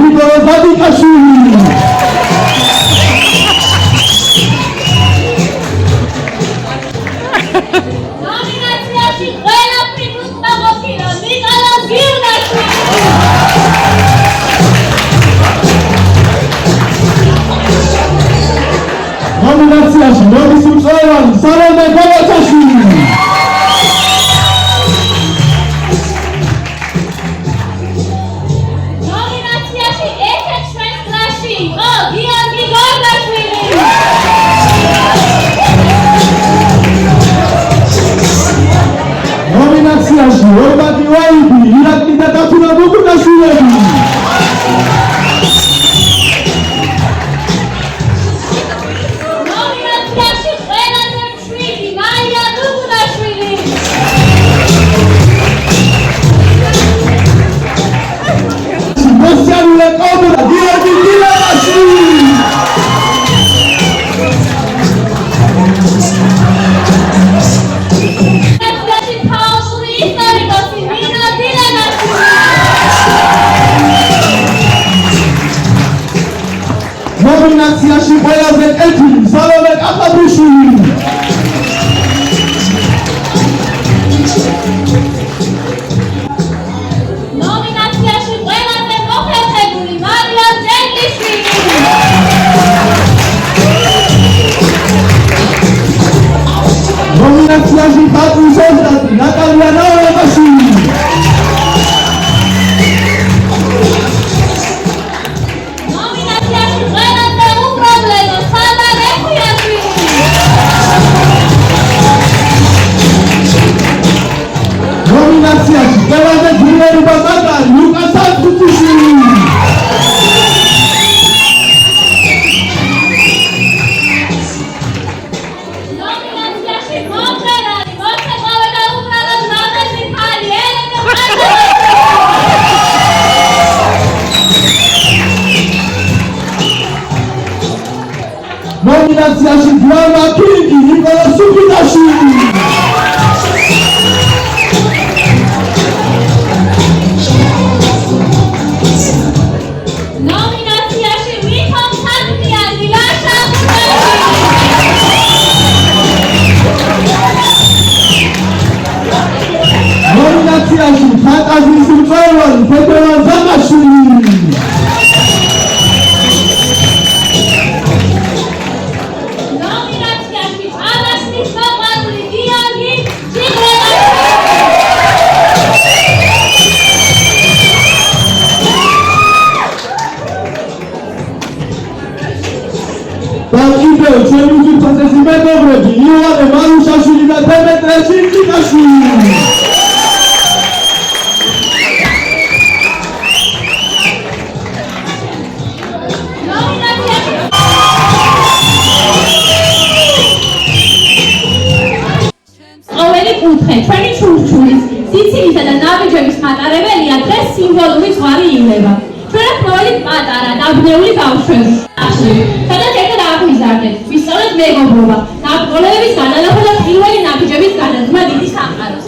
ნიკოლოზ ბადიკაშვილი. ნომინაციაში ყველაფრით უსწავლობია ნიკოლოზ გიუნაშვილი. ნომინაციაში მოდის მწვერვალი სალომე გოლოჩაშვილი. ნომინაციაში ერთ-ერთ ჩვენს კლასში იყო გიორგი გორგაშვილი. ნომინაციაში ორმაგი ვაიდი ირაკლი და დათუნა ბუკუნაშვილები. ნომინაციაში ყველაზე მშვიდი მარია დუგუნაშვილი. მოსიანულე კობრა გიორგი დილევაშვილი. ნომინაციაში თაობური ისტორიკოსი ნინო დილენაშვილი. ნომინაციაში ყველაზე კეთილი სალომე კახაბრიშვილი. ნომინაციაში ყველაზე მოხერხებული მარია ზენგიშვილი. ნომინაციაში ხატვის ოსტატი ნატალია ნაურებაშვილი. ნომინაციაში ყველაზე უპრობლემო სადა რეხუიაშვილი. ნომინაციაში ყველაზე ძლიერი ბატონი ლუკა სანტუციშვილი. ნომინაციაში მომღერალი მოსეყვავე და უბრალოდ მამაზი ხალი ელენე ყაზაშვილი. ნომინაციაში დრამა კინგი ნიკოლოზ სუფიდაშვილი. ნომინაციაში ვითომ საგნიანი ლაშა ხუთაშვილი. ნომინაციაში ფანტაზიის მწვერვალი ფედორან ზამაშვილი. ნომინაციაში ალასნის მოყვარული გიორგი ჭიბრეტაშვილი. და კიდევ ჩვენი უძირფასესი მეგობრები იოანე მარუშაშვილი და დემეტრე ჭინჭიკაშვილი. ყოველი კუთხე ჩვენი ჩურჩულის, სიცილისა და ნაბიჯების მატარებელია დღეს სიმბოლური ზღვარი იღება. ჩვენს ყოველი პატარა დაბნეული ბავშვები, სადაც ერთად აღვიზარდეთ, ვისწავლეთ მეგობრობა, ნაბრძოლების განალახვა და პირველი ნაბიჯების განადგმა დიდი სამყაროს.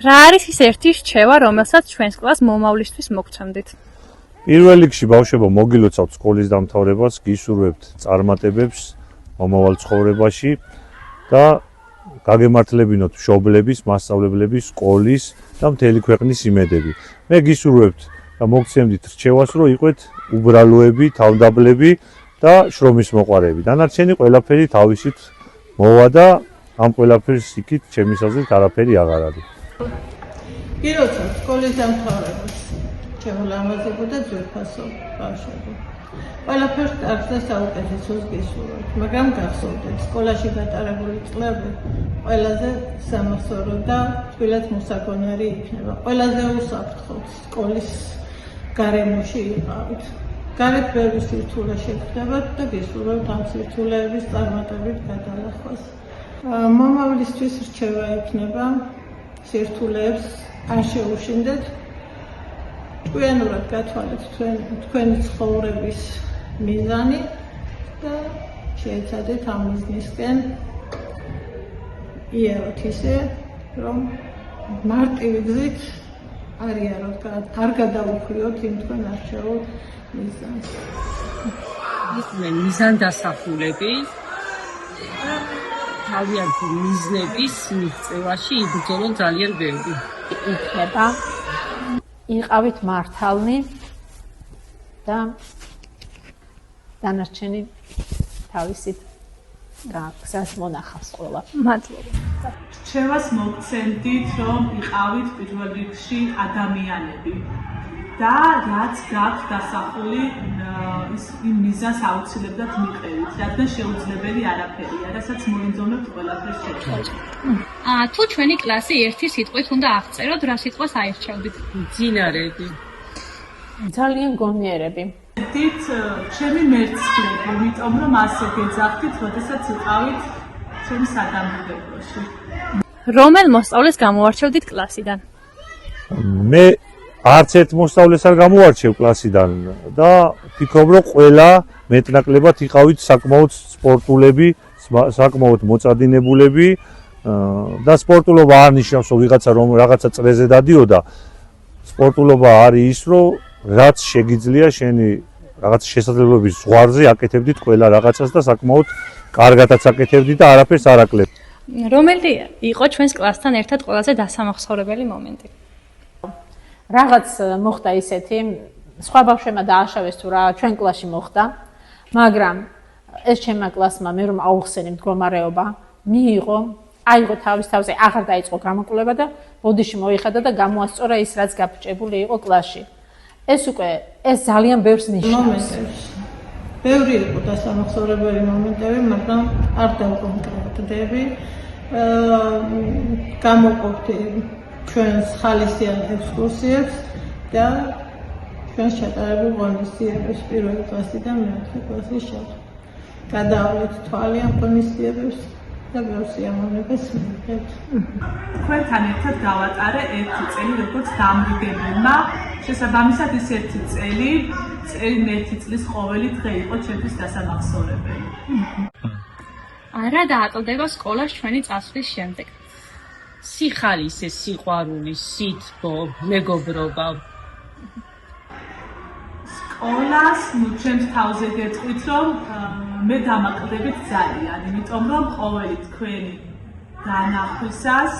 რა არის ის ერთი რჩევა, რომელსაც ჩვენს კლასს მომავლისთვის მოგცემდით? პირველ რიგში ბავშვებო მოგილოცავთ სკოლის დამთავრებას, გისურვებთ წარმატებებს მომავალ ცხოვრებაში და გაგემართლებინოთ მშობლების, მასწავლებლების, სკოლის და მთელი ქვეყნის იმედები. მე გისურვებთ და მოგცემდით რჩევას, რომ იყოთ უბრალოები, თავდაბლები და შრომის მოყვარეები. დანარჩენი ყველაფერი თავისით მოვა და ამ ყველაფერს იქით ჩემის აზრით არაფერი აღარ არის. გილოცავთ სკოლის დამთავრებას. ჩემო ლამაზებო და ძვირფასო ბავშვებო. ყველაფერს კარგს და საუკეთესოს გისურვებთ, მაგრამ გახსოვდეთ, სკოლაში გატარებული წლები ყველაზე სამახსოვრო და თბილად მოსაგონარი იქნება. ყველაზე უსაფრთხოდ სკოლის გარემოში იყავით. გარეთ ბევრი სირთულე შეგხვდებათ და გისურვებთ ამ სირთულეების წარმატებით გადალახვას. მომავლისთვის რჩევა იქნება სირთულეებს არ შეუშინდეთ. ჭკვიანურად გათვალეთ თქვენი ცხოვრების მიზანი და შეეცადეთ ამ მიზნისკენ იაროთ ისე, რომ მარტივი გზით არ გადაუხვიოთ იმ თქვენ არჩეულ მიზანს. ისმენ მიზანდასახულები თავიანთი მიზნების მიღწევაში იბრძოლონ ძალიან ბევრი. იქნება იყავით მართალნი და დანარჩენი თავისით გზას მონახავს ყველა. მადლობა. რჩევას მოგცემდით, რომ იყავით პირველ რიგში ადამიანები და რაც გაქვთ დასახული იმ მიზანს აუცილებლად მიყევით, რადგან შეუძლებელი არაფერია, რასაც მოინძოვნებთ ყველაფერს შეჭრით. თუ ჩვენი კლასი ერთი სიტყვით უნდა აღწეროთ, რა სიტყვას აირჩევდით? მძინარები. ძალიან გონიერები. დით ჩემი მერცხლები, იმიტომ რომ ასე გეძახდით, როდესაც იყავით ჩემი სადამრიგებლოში. რომელ მოსწავლეს გამოარჩევდით კლასიდან? მე არც ერთ მოსწავლეს არ გამოვარჩევ კლასიდან და ვფიქრობ, რომ ყველა მეტნაკლებად იყავით საკმაოდ სპორტულები, საკმაოდ მოწადინებულები და სპორტულობა არ ნიშნავს, რომ ვიღაცა რომ რაღაცა წრეზე დადიოდა. სპორტულობა არის ის, რომ რაც შეგიძლია შენი რაღაც შესაძლებლობის ზღვარზე აკეთებდით ყველა რაღაცას და საკმაოდ კარგადაც აკეთებდით და არაფერს არ აკლებდით. რომელი იყო ჩვენს კლასთან ერთად ყველაზე დასამახსოვრებელი მომენტი? რაღაც მოხდა ისეთი, სხვა ბავშვებმა დააშავეს თუ რა ჩვენ კლასში მოხდა, მაგრამ ეს ჩემმა კლასმა მე რომ აუხსენი მდგომარეობა მიიღო, აიღო თავის თავზე, აღარ დაიწყო გამოკვლევა და ბოდიში მოიხადა და გამოასწორა ის, რაც გაფრჭებული იყო კლასში. ეს ძალიან ბევრს ნიშნავს. ბევრი იყო დასამახსოვრებელი მომენტები, მაგრამ არ დავკონკრეტდები. გამოყოფდი ჩვენს ხალისიან ექსკურსიებს და ჩვენს ჩატარებულ ღონისძიებებს პირველი კლასიდან მეოთხე კლასის შესახებ. გადავავლეთ თვალი ამ ღონისძიებებს და ბევრ სიამოვნებას მივიღეთ. თქვენთან ერთად გავატარე ერთი წელი, როგორც დამრიგებელმა. შესაბამისად ის ერთი წელი წლის ყოველი დღე იყო ჩემთვის დასამახსოვრებელი. რა დააკლდება სკოლას ჩვენი წასვლის შემდეგ? სიხალისე, სიყვარული, სითბო, მეგობრობა. სკოლას ჩემს თავზე გეტყვით, რომ მე დამაკლდებით ძალიან, იმიტომ რომ ყოველი თქვენი განახვისას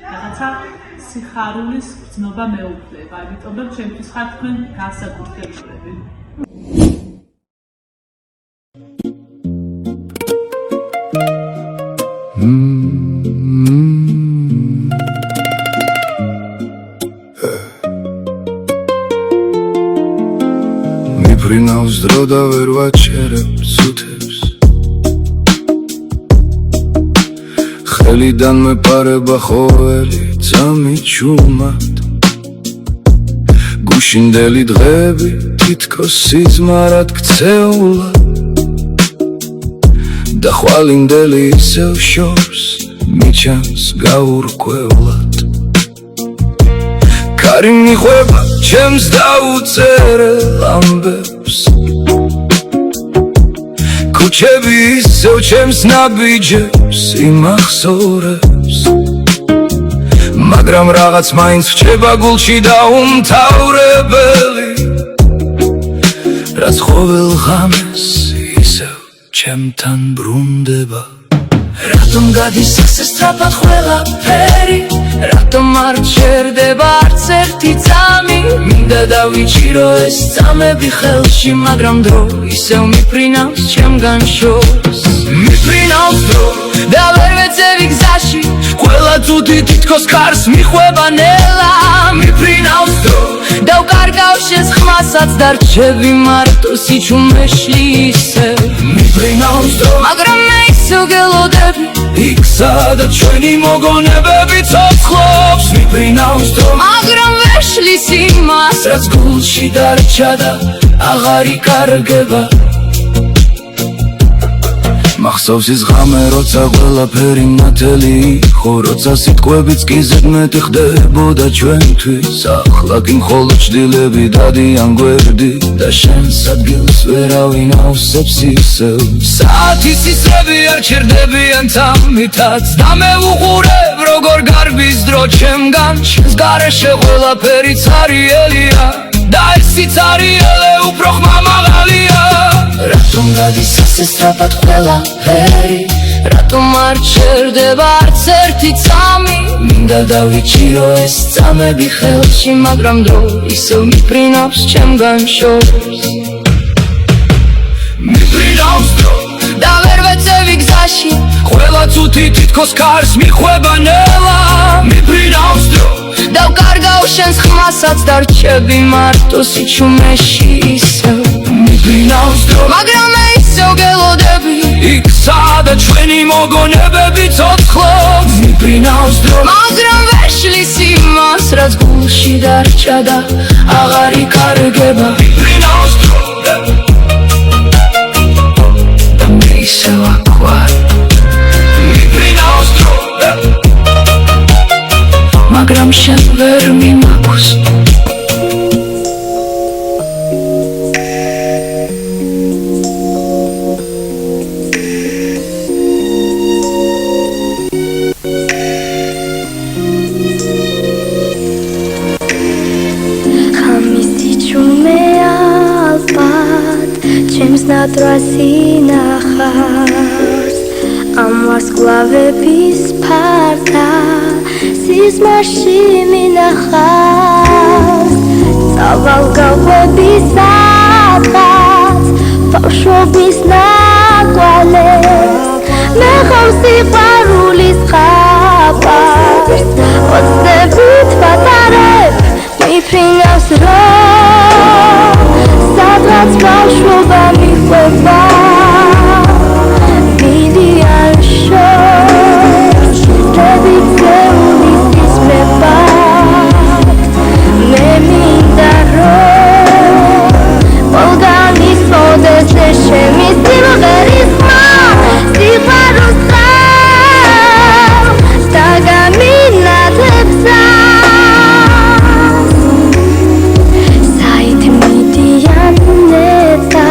რაღაცა სიხარულის გრძნობა მეუქლება, იმიტომ რომ ჩემთვის ხართ თქვენ განსაკუთრებულები. მიფრინავს დრო და ვერ ვაჩერებ ზუთებს, ხელიდან მეპარება ყოველი ძამი ჩუმად, გუშინდელი დღეები თითქოს სიზმარად ქცეულად და ხვალინდელი ისევ შორს მიჩანს გაურკვევლად. კარი მიხვება ჩემს დაუწერელ ამბებს, ქუჩები ისევ ჩემს ნაბიჯებს იმახსოვრებს, მაგრამ რაღაც მაინც რჩება გულში და უმთავრებელი რაც ყოველ ღამეს ისევ ჩემთან ბრუნდება რატომ გადის ასე სწრაფად ყველაფერი რატომ არ ჩერდება არც ერთი წამი მინდა დავიჭირო ეს წამები ხელში მაგრამ დრო ისევ მიფრინავს ჩემგან შორს მიფრინავს დრო და ვერ ვეწევი გზაში ყველა წუთი თითქოს კარს მიხვება ნელა მიფრინავს დრო და ვკარგავ შენს ხმასაც და რჩები მარტო სიჩუმეში ისევ მიფრინავს დრო მაგრამ მე ისევ გელოდები იქ სადაც ჩვენი მოგონებები ცოცხლობს მიფრინავს დრო მაგრამ ვერ შლის იმას რაც გულში დარჩა და აღარ იკარგება მახსოვს ის ღამე როცა ყველაფერი ნათელი იყო როცა სიტყვებიც კი ზედმეტი ხდებოდა ჩვენთვის ახლა კი მხოლოდ ჭდილები დადიან გვერდი და შენს ადგილს ვერავინ ავსებს ისევ საათის ისრები არ ჩერდებიან თამითაც და მე ვუყურებ როგორ გარბის დრო ჩემგან შენს გარეშე ყველაფერი ცარიელია და ეს სიცარიელე უფრო ხმამაღალია რატომ გადის ასე სწრაფად ყველაფერი რატომ არ ჩერდება არც ერთი წამი მინდა დავიჭირო ეს წამები ხელში მაგრამ დრო ისევ მიფრინავს ჩემგან შორს მიფრინავს დრო და ვერ ვეწევი გზაში ყველა წუთი თითქოს კარს მიხვება ნელა მიფრინავს დრო და ვკარგავ შენს ხმასაც და რჩები მარტო სიჩუმეში ისევ მიფრინავს დრო მაგრამ მე ისევ გელოდები იქ სადაც ჩვენი მოგონებები ცოცხლობს მიფრინავს დრო მაგრამ ვერ შლის იმას რაც გულში დარჩა და აღარ იკარგება მიფრინავს დრო და მე ისევ აქ ვარ მიფრინავს დრო მაგრამ შენ ვერ მიმაქვს ნატრასინახავს ამას კლავების ფარდა სიზმარში მინახავს წავალგავების სადღაც ბავშვობის ნაკვალეს მე ხარ სიყვარულის ხაბარს ოცნებით ვატარებ მიფრინავს რომ სადღაც ბავშვობა მიხვდება მილიან შორს დრებით ზეულის ისმება მე მინდა რომ ყველგან ისმოდეს ჩემი სიმღერის ხმა სიყვარულს ხარ და გამინათებსა საით მიდიან ნეტა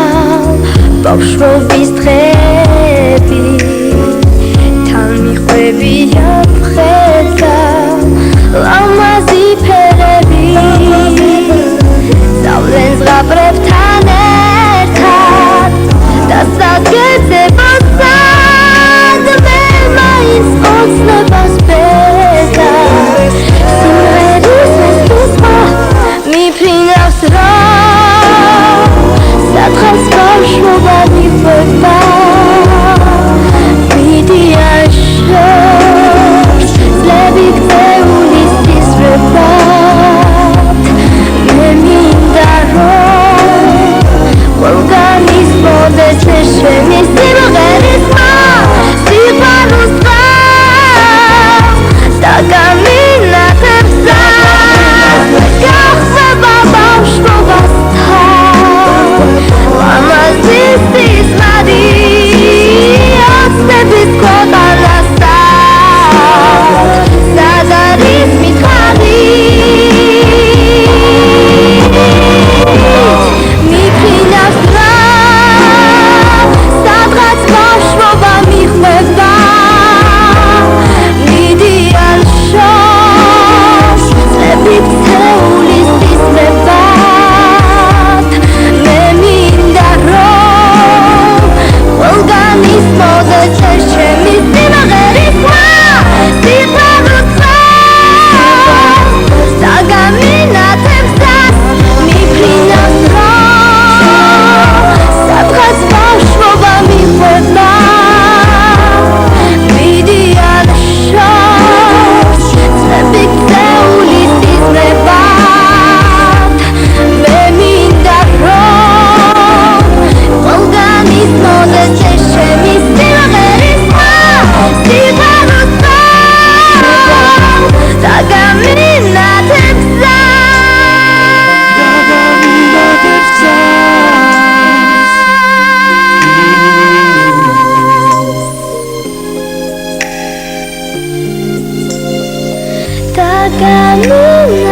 გაგამის მოდეს ეს ჩემი სიმღერის ხმა სიყვარულს დაგამინათებს მიფრინავს რომ სადღაც ბავშვობა მიხვეწდა მიდიან შორს წები გწეული სიზმრებად მე მინდა რომ ყველგანის მოდეს ეს ჩემი სიმღერის ხმა სიყვარულს დაგამინათებს Dagamina